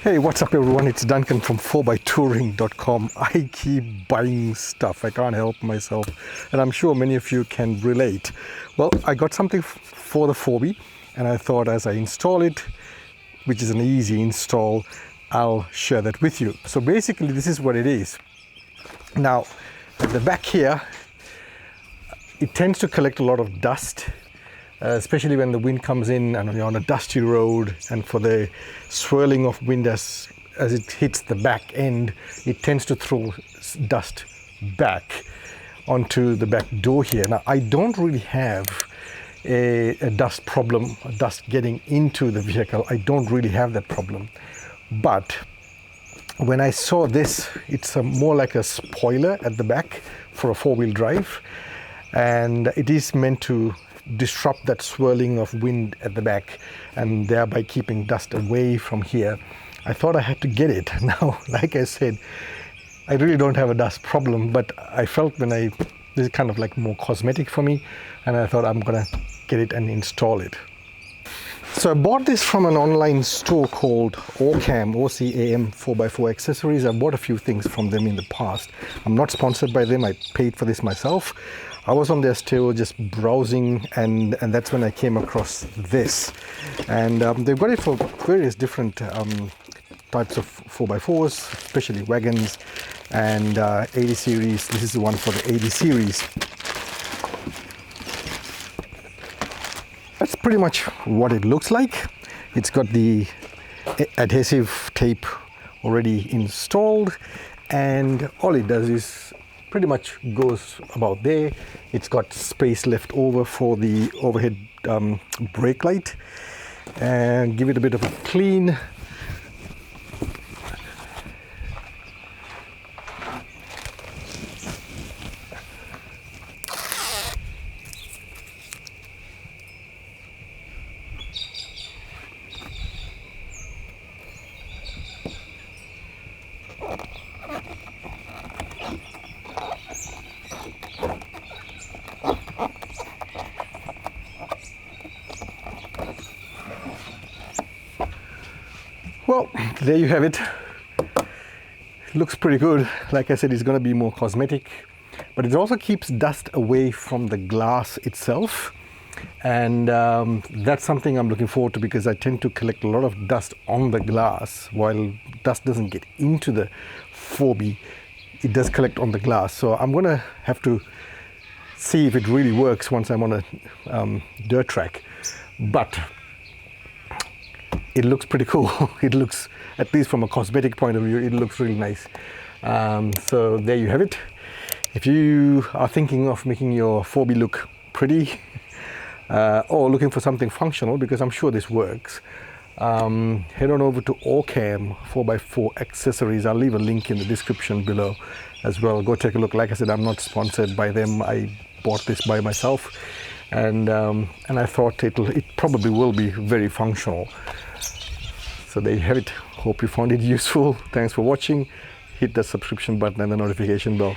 Hey, what's up everyone? It's Duncan from 4xtouring.com. I keep buying stuff. I can't help myself. And I'm sure many of you can relate. Well, I got something for the 4B and I thought as I install it, which is an easy install, I'll share that with you. So basically this is what it is. Now, at the back here, it tends to collect a lot of dust. Especially when the wind comes in and you're on a dusty road, and for the swirling of wind as it hits the back end, it tends to throw dust back onto the back door here. Now, I don't really have a dust problem, dust getting into the vehicle. I don't really have that problem. But when I saw this, it's more like a spoiler at the back for a four-wheel drive. And it is meant to disrupt that swirling of wind at the back and thereby keeping dust away from here. I thought I had to get it. Now, like I said, I really don't have a dust problem, but I felt this is kind of like more cosmetic for me, and I thought I'm gonna get it and install it. So I bought this from an online store called Ocam, OCAM 4x4 accessories. I bought a few things from them in the past. I'm not sponsored by them. I paid for this myself. I was on their store just browsing, and that's when I came across this. And they've got it for various different types of 4x4s, especially wagons and 80 series. This is the one for the 80 series. That's pretty much what it looks like. It's got the adhesive tape already installed, and all it does is pretty much goes about there. It's got space left over for the overhead brake light, and give it a bit of a clean. Well, there you have it. Looks pretty good. Like I said, it's going to be more cosmetic, but it also keeps dust away from the glass itself. And that's something I'm looking forward to, because I tend to collect a lot of dust on the glass. While dust doesn't get into the 4B, it does collect on the glass. So I'm going to have to see if it really works once I'm on a dirt track. But it looks pretty cool. It looks, at least from a cosmetic point of view, it looks really nice. So there you have it. If you are thinking of making your 4B look pretty, or looking for something functional, because I'm sure this works, head on over to Ocam 4x4 accessories. I'll leave a link in the description below as well. Go take a look. Like I said, I'm not sponsored by them. I bought this by myself, and I thought it probably will be very functional. So there you have it. Hope you found it useful. Thanks for watching. Hit the subscription button and the notification bell.